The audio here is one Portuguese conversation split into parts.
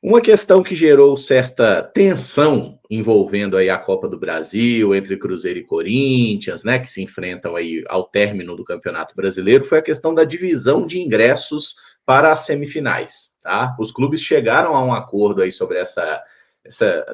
Uma questão que gerou certa tensão envolvendo aí a Copa do Brasil entre Cruzeiro e Corinthians, né, que se enfrentam aí ao término do Campeonato Brasileiro, foi a questão da divisão de ingressos para as semifinais, tá? Os clubes chegaram a um acordo aí sobre essa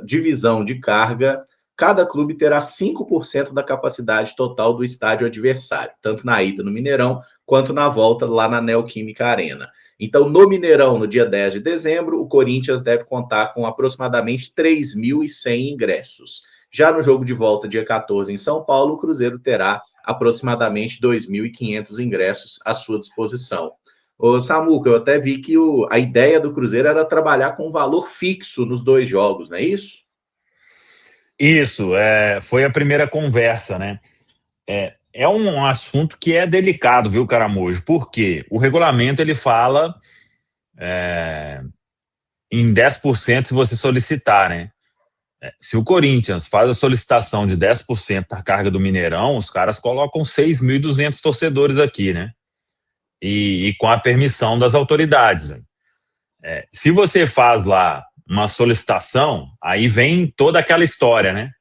divisão de carga. Cada clube terá 5% da capacidade total do estádio adversário, tanto na ida no Mineirão quanto na volta lá na Neoquímica Arena. Então, no Mineirão, no dia 10 de dezembro, o Corinthians deve contar com aproximadamente 3.100 ingressos. Já no jogo de volta, dia 14, em São Paulo, o Cruzeiro terá aproximadamente 2.500 ingressos à sua disposição. Ô, Samuca, eu até vi que a ideia do Cruzeiro era trabalhar com um valor fixo nos dois jogos, não é isso? Isso, foi a primeira conversa, né? É um assunto que é delicado, viu, Caramujo? Porque o regulamento ele fala em 10% se você solicitar, né? Se o Corinthians faz a solicitação de 10% da carga do Mineirão, os caras colocam 6.200 torcedores aqui, né? E com a permissão das autoridades. Né? Se você faz lá uma solicitação, aí vem toda aquela história, né?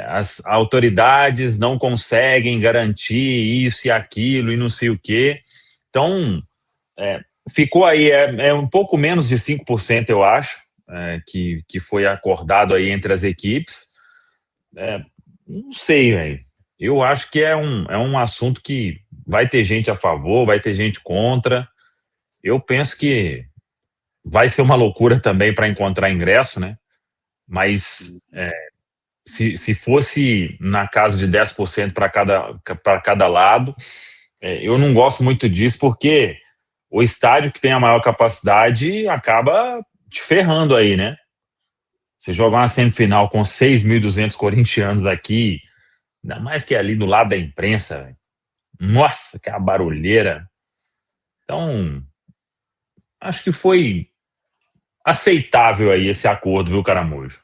As autoridades não conseguem garantir isso e aquilo e não sei o quê. Então, ficou aí, um pouco menos de 5%, eu acho, que foi acordado aí entre as equipes. Não sei, velho. Eu acho que é um assunto que vai ter gente a favor, vai ter gente contra. Eu penso que vai ser uma loucura também para encontrar ingresso, né? Mas se fosse na casa de 10% para cada lado, eu não gosto muito disso, porque o estádio que tem a maior capacidade acaba te ferrando aí, né? Você jogar uma semifinal com 6.200 corintianos aqui, ainda mais que ali do lado da imprensa, véio. Nossa, que é a barulheira. Então, acho que foi aceitável aí esse acordo, viu, Caramujo?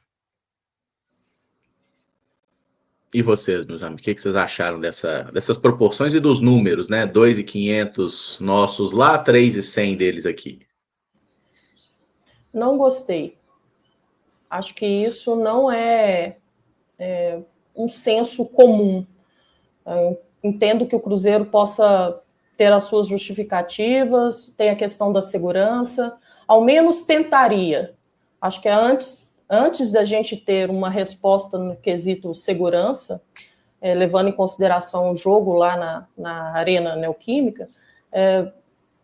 E vocês, meus amigos, o que vocês acharam dessas proporções e dos números, né? 2.500 nossos lá, 3.100 deles aqui. Não gostei. Acho que isso não é um senso comum. Eu entendo que o Cruzeiro possa ter as suas justificativas, tem a questão da segurança, ao menos tentaria. Acho que antes da gente ter uma resposta no quesito segurança, levando em consideração o jogo lá na Arena Neoquímica,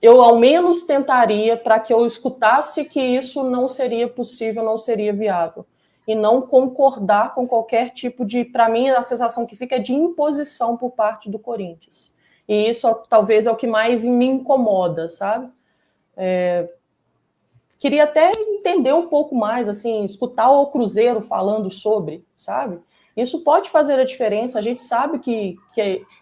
eu ao menos tentaria para que eu escutasse que isso não seria possível, não seria viável. E não concordar com qualquer tipo de... Para mim, a sensação que fica é de imposição por parte do Corinthians. E isso talvez é o que mais me incomoda, sabe? Queria até entender um pouco mais, assim, escutar o Cruzeiro falando sobre, sabe? Isso pode fazer a diferença. A gente sabe que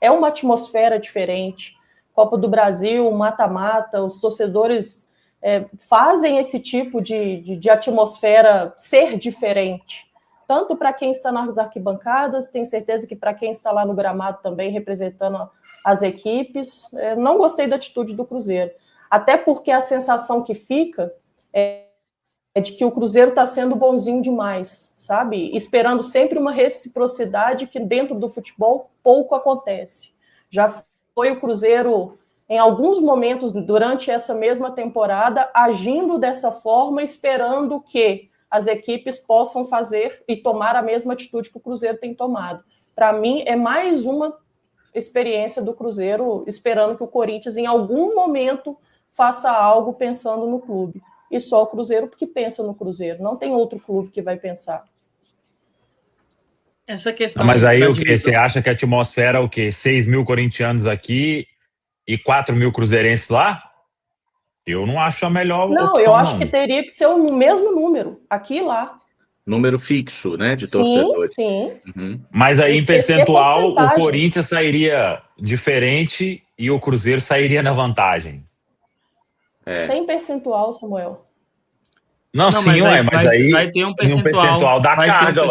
é uma atmosfera diferente. Copa do Brasil, mata-mata, os torcedores fazem esse tipo de atmosfera ser diferente. Tanto para quem está nas arquibancadas, tenho certeza que para quem está lá no gramado também, representando as equipes. Não gostei da atitude do Cruzeiro. Até porque a sensação que fica é de que o Cruzeiro está sendo bonzinho demais, sabe? Esperando sempre uma reciprocidade que dentro do futebol pouco acontece. Já foi o Cruzeiro, em alguns momentos durante essa mesma temporada, agindo dessa forma, esperando que as equipes possam fazer e tomar a mesma atitude que o Cruzeiro tem tomado. Para mim, é mais uma experiência do Cruzeiro esperando que o Corinthians, em algum momento, faça algo pensando no clube. E só o Cruzeiro que pensa no Cruzeiro. Não tem outro clube que vai pensar. Essa questão. Mas aí o que? Você acha que a atmosfera é o quê? 6.000 corintianos aqui e 4.000 cruzeirenses lá? Eu não acho a melhor opção, não. Eu acho que teria que ser o mesmo número, aqui e lá. Número fixo, né, de torcedores. Sim. Uhum. Mas aí, em percentual, o Corinthians sairia diferente e o Cruzeiro sairia na vantagem. Sem percentual, Samuel. Não, sim, mas aí vai ter um percentual da carga,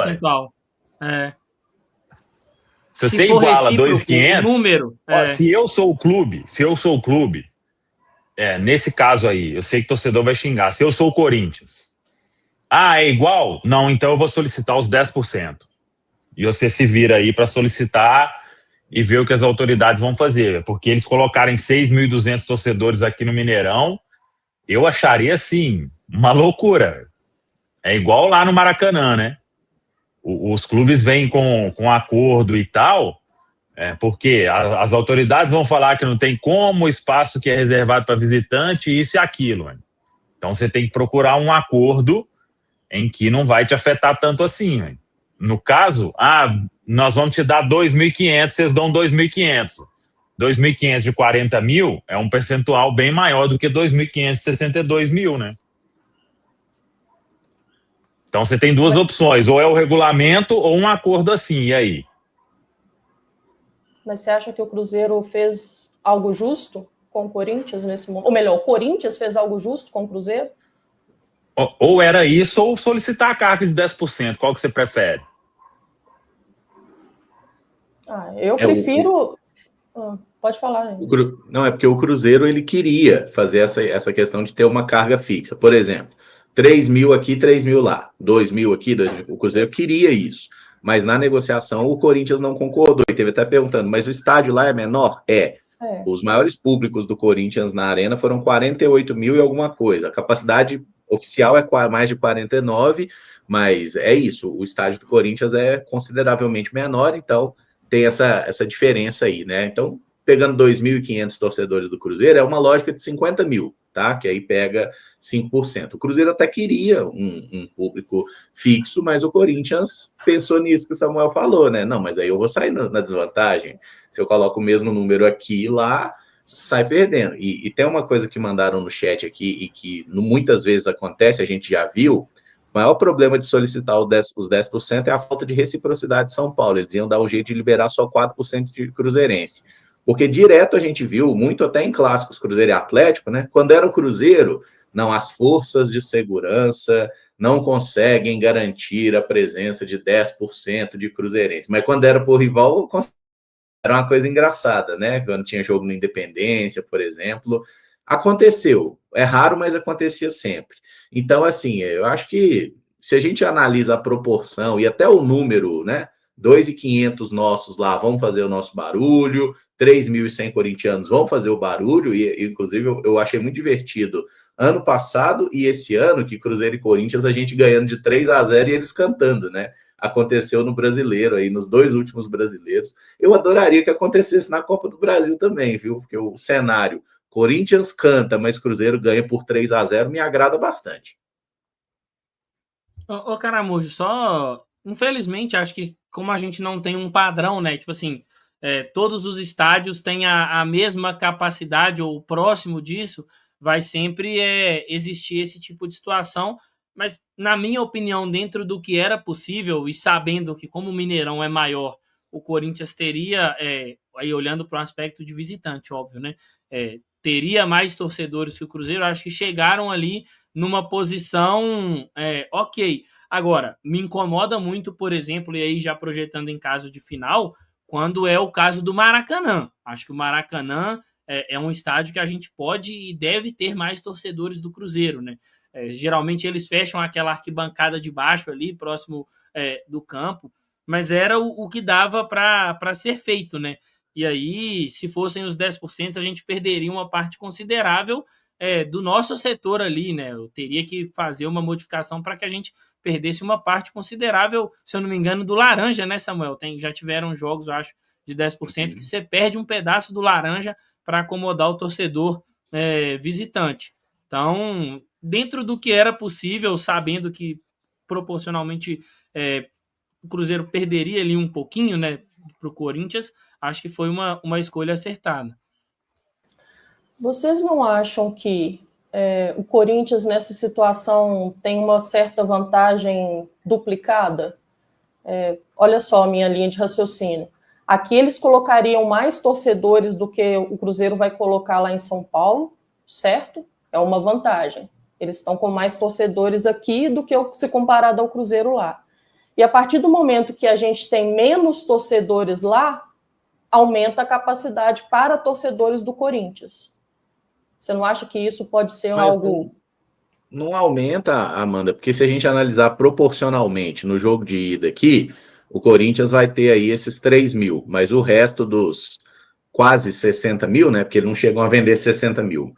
Se você iguala 2.500, número, se eu sou o clube, nesse caso aí, eu sei que o torcedor vai xingar. Se eu sou o Corinthians, é igual? Não, então eu vou solicitar os 10%. E você se vira aí para solicitar e ver o que as autoridades vão fazer. Porque eles colocarem 6.200 torcedores aqui no Mineirão, eu acharia, assim, uma loucura. É igual lá no Maracanã, né? Os clubes vêm com acordo e tal, porque as autoridades vão falar que não tem como, o espaço que é reservado para visitante, isso e aquilo. Né? Então você tem que procurar um acordo em que não vai te afetar tanto assim. Né? No caso, nós vamos te dar 2.500, vocês dão 2.500. 2.500 de 40 mil é um percentual bem maior do que 2.500 de 62 mil, né? Então você tem duas opções, ou é o regulamento ou um acordo assim, e aí? Mas você acha que o Cruzeiro fez algo justo com o Corinthians nesse momento? Ou melhor, o Corinthians fez algo justo com o Cruzeiro? Ou era isso, ou solicitar a carga de 10%. Qual que você prefere? Eu prefiro... Pode falar, gente. Não, é porque o Cruzeiro ele queria fazer essa questão de ter uma carga fixa. Por exemplo, 3 mil aqui, 3 mil lá. 2 mil aqui, 2 mil. O Cruzeiro queria isso. Mas na negociação o Corinthians não concordou. E teve até perguntando, mas o estádio lá é menor? Os maiores públicos do Corinthians na arena foram 48 mil e alguma coisa. A capacidade oficial é mais de 49, mas é isso. O estádio do Corinthians é consideravelmente menor, então tem essa diferença aí, né? Então, pegando 2.500 torcedores do Cruzeiro, é uma lógica de 50 mil, tá? Que aí pega 5%. O Cruzeiro até queria um público fixo, mas o Corinthians pensou nisso que o Samuel falou, né? Não, mas aí eu vou sair na desvantagem. Se eu coloco o mesmo número aqui e lá, sai perdendo. E tem uma coisa que mandaram no chat aqui e que muitas vezes acontece, a gente já viu. O maior problema de solicitar os 10% é a falta de reciprocidade de São Paulo. Eles iam dar um jeito de liberar só 4% de cruzeirense. Porque direto a gente viu, muito até em clássicos Cruzeiro e Atlético, né? Quando era o Cruzeiro, não, as forças de segurança não conseguem garantir a presença de 10% de cruzeirense. Mas quando era por rival, era uma coisa engraçada, né? Quando tinha jogo na Independência, por exemplo. Aconteceu. É raro, mas acontecia sempre. Então, assim, eu acho que se a gente analisa a proporção e até o número, né? 2.500 nossos lá vão fazer o nosso barulho, 3.100 corintianos vão fazer o barulho, e inclusive eu achei muito divertido ano passado e esse ano, que Cruzeiro e Corinthians, a gente ganhando de 3-0 e eles cantando, né? Aconteceu no Brasileiro, aí nos 2 últimos brasileiros. Eu adoraria que acontecesse na Copa do Brasil também, viu? Porque o cenário, Corinthians canta, mas Cruzeiro ganha por 3-0, me agrada bastante. Ô, Caramujo, só... Infelizmente, acho que como a gente não tem um padrão, né? Tipo assim, todos os estádios têm a mesma capacidade ou próximo disso, vai sempre existir esse tipo de situação. Mas, na minha opinião, dentro do que era possível e sabendo que como o Mineirão é maior, o Corinthians teria, aí olhando para o aspecto de visitante, óbvio, né? Teria mais torcedores que o Cruzeiro, acho que chegaram ali numa posição ok. Agora, me incomoda muito, por exemplo, e aí já projetando em caso de final, quando é o caso do Maracanã. Acho que o Maracanã é um estádio que a gente pode e deve ter mais torcedores do Cruzeiro, né? Geralmente eles fecham aquela arquibancada de baixo ali, próximo do campo, mas era o que dava para ser feito, né? E aí, se fossem os 10%, a gente perderia uma parte considerável do nosso setor ali, né? Eu teria que fazer uma modificação para que a gente perdesse uma parte considerável, se eu não me engano, do laranja, né, Samuel? Já tiveram jogos, eu acho, de 10% que você perde um pedaço do laranja para acomodar o torcedor visitante. Então, dentro do que era possível, sabendo que proporcionalmente o Cruzeiro perderia ali um pouquinho, né, para o Corinthians, acho que foi uma escolha acertada. Vocês não acham que o Corinthians nessa situação tem uma certa vantagem duplicada? Olha só a minha linha de raciocínio. Aqui eles colocariam mais torcedores do que o Cruzeiro vai colocar lá em São Paulo, certo? É uma vantagem. Eles estão com mais torcedores aqui do que se comparado ao Cruzeiro lá. E a partir do momento que a gente tem menos torcedores lá, aumenta a capacidade para torcedores do Corinthians. Você não acha que isso pode ser algo... Não aumenta, Amanda, porque se a gente analisar proporcionalmente no jogo de ida aqui, o Corinthians vai ter aí esses 3 mil, mas o resto dos quase 60 mil, né? Porque não chegam a vender 60 mil.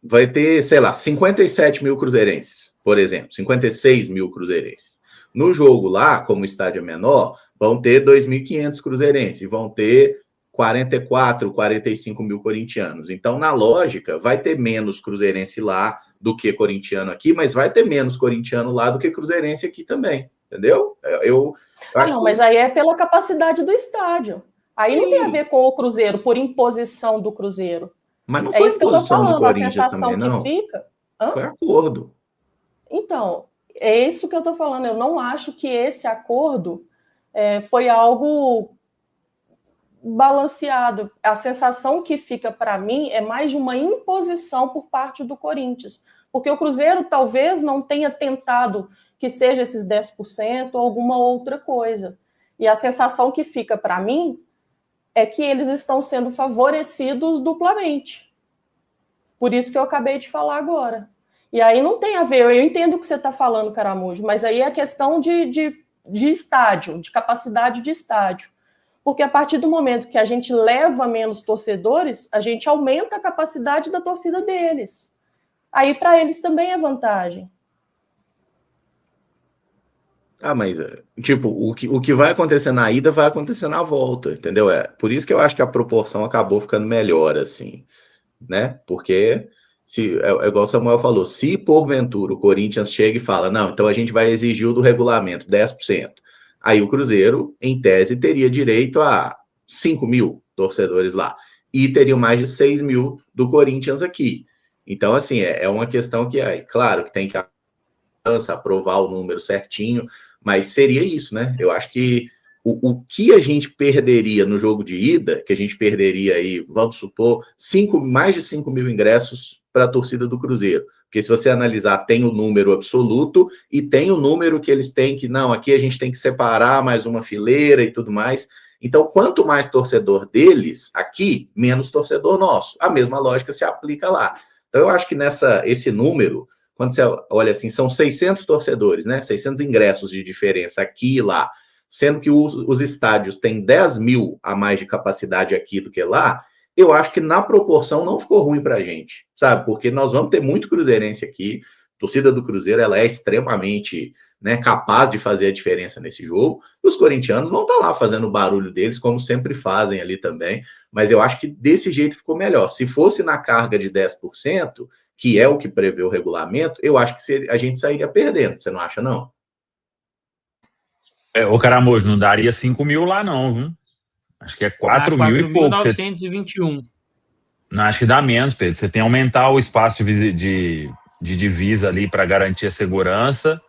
Vai ter, sei lá, 57 mil cruzeirenses, por exemplo, 56 mil cruzeirenses. No jogo lá, como o estádio é menor, vão ter 2.500 cruzeirenses, e vão ter 44, 45 mil corintianos. Então, na lógica, vai ter menos cruzeirense lá do que corintiano aqui, mas vai ter menos corintiano lá do que cruzeirense aqui também, entendeu? Eu acho não, mas aí é pela capacidade do estádio. Aí não tem a ver com o Cruzeiro, por imposição do Cruzeiro. Mas não foi isso que eu tô falando, a sensação também, não. que fica... Hã? Foi acordo. Então, é isso que eu tô falando. Eu não acho que esse acordo foi algo balanceado. A sensação que fica para mim é mais de uma imposição por parte do Corinthians, porque o Cruzeiro talvez não tenha tentado que seja esses 10% ou alguma outra coisa. E a sensação que fica para mim é que eles estão sendo favorecidos duplamente. Por isso que eu acabei de falar agora. E aí não tem a ver, eu entendo o que você está falando, Caramujo, mas aí é questão de estádio, de capacidade de estádio. Porque a partir do momento que a gente leva menos torcedores, a gente aumenta a capacidade da torcida deles. Aí para eles também é vantagem. Mas, tipo, o que vai acontecer na ida vai acontecer na volta, entendeu? Por isso que eu acho que a proporção acabou ficando melhor, assim, né? Porque, é igual o Samuel falou, se porventura o Corinthians chega e fala, não, então a gente vai exigir o do regulamento, 10%. Aí o Cruzeiro, em tese, teria direito a 5 mil torcedores lá. E teriam mais de 6 mil do Corinthians aqui. Então, assim, é uma questão que, claro, que tem que aprovar o número certinho, mas seria isso, né? Eu acho que o que a gente perderia no jogo de ida, que a gente perderia aí, vamos supor, mais de 5 mil ingressos para a torcida do Cruzeiro. Porque se você analisar, tem o número absoluto e tem o número que eles têm que, não, aqui a gente tem que separar mais uma fileira e tudo mais. Então, quanto mais torcedor deles aqui, menos torcedor nosso. A mesma lógica se aplica lá. Então, eu acho que esse número, quando você olha assim, são 600 torcedores, né? 600 ingressos de diferença aqui e lá, sendo que os estádios têm 10 mil a mais de capacidade aqui do que lá, eu acho que na proporção não ficou ruim para a gente, sabe? Porque nós vamos ter muito cruzeirense aqui, a torcida do Cruzeiro ela é extremamente, né, capaz de fazer a diferença nesse jogo, e os corintianos vão estar lá fazendo o barulho deles, como sempre fazem ali também, mas eu acho que desse jeito ficou melhor. Se fosse na carga de 10%, que é o que prevê o regulamento, eu acho que a gente sairia perdendo, você não acha, não? Ô, Caramujo, não daria 5 mil lá, não, viu? Acho que é 4 mil e pouco. 4.921. Não, acho que dá menos, Pedro. Você tem que aumentar o espaço de divisa ali para garantir a segurança.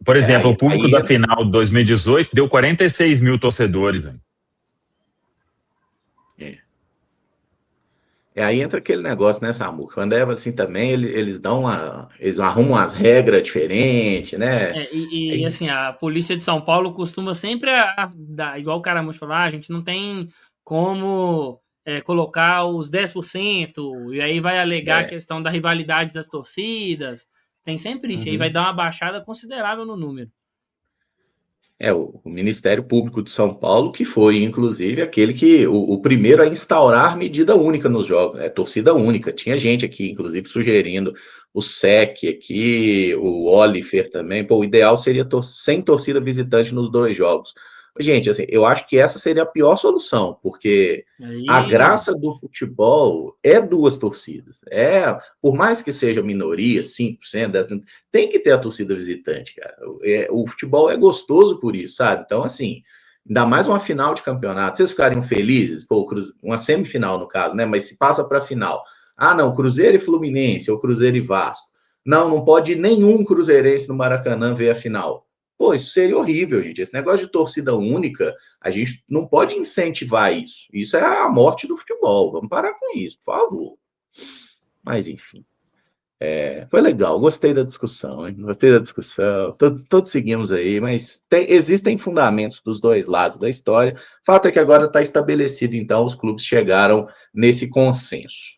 Por exemplo, o público da final de 2018 deu 46 mil torcedores. Aí entra aquele negócio, né, Samu? Quando é assim também, eles arrumam as regras diferentes, né? Assim, a polícia de São Paulo costuma sempre dar, igual o Caramujo falou, a gente não tem como colocar os 10%, e aí vai alegar a questão da rivalidade das torcidas. Tem sempre isso, e aí vai dar uma baixada considerável no número. O Ministério Público de São Paulo, que foi, inclusive, aquele que o primeiro a instaurar medida única nos jogos, torcida única. Tinha gente aqui, inclusive, sugerindo o SEC aqui, o Oliver também. Pô, o ideal seria sem torcida visitante nos 2 jogos. Gente, assim, eu acho que essa seria a pior solução, porque a graça do futebol é 2 torcidas. Por mais que seja minoria, 5%, 10%, tem que ter a torcida visitante, cara. O futebol é gostoso por isso, sabe? Então, assim, ainda mais uma final de campeonato, vocês ficariam felizes? Pô, uma semifinal, no caso, né? Mas se passa para a final. Não, Cruzeiro e Fluminense, ou Cruzeiro e Vasco. Não pode ir nenhum cruzeirense no Maracanã ver a final. Pô, isso seria horrível, gente. Esse negócio de torcida única, a gente não pode incentivar isso. Isso é a morte do futebol. Vamos parar com isso, por favor. Mas, enfim. Foi legal. Gostei da discussão, hein? Gostei da discussão. Todos seguimos aí, mas existem fundamentos dos 2 lados da história. Fato é que agora está estabelecido, então, os clubes chegaram nesse consenso.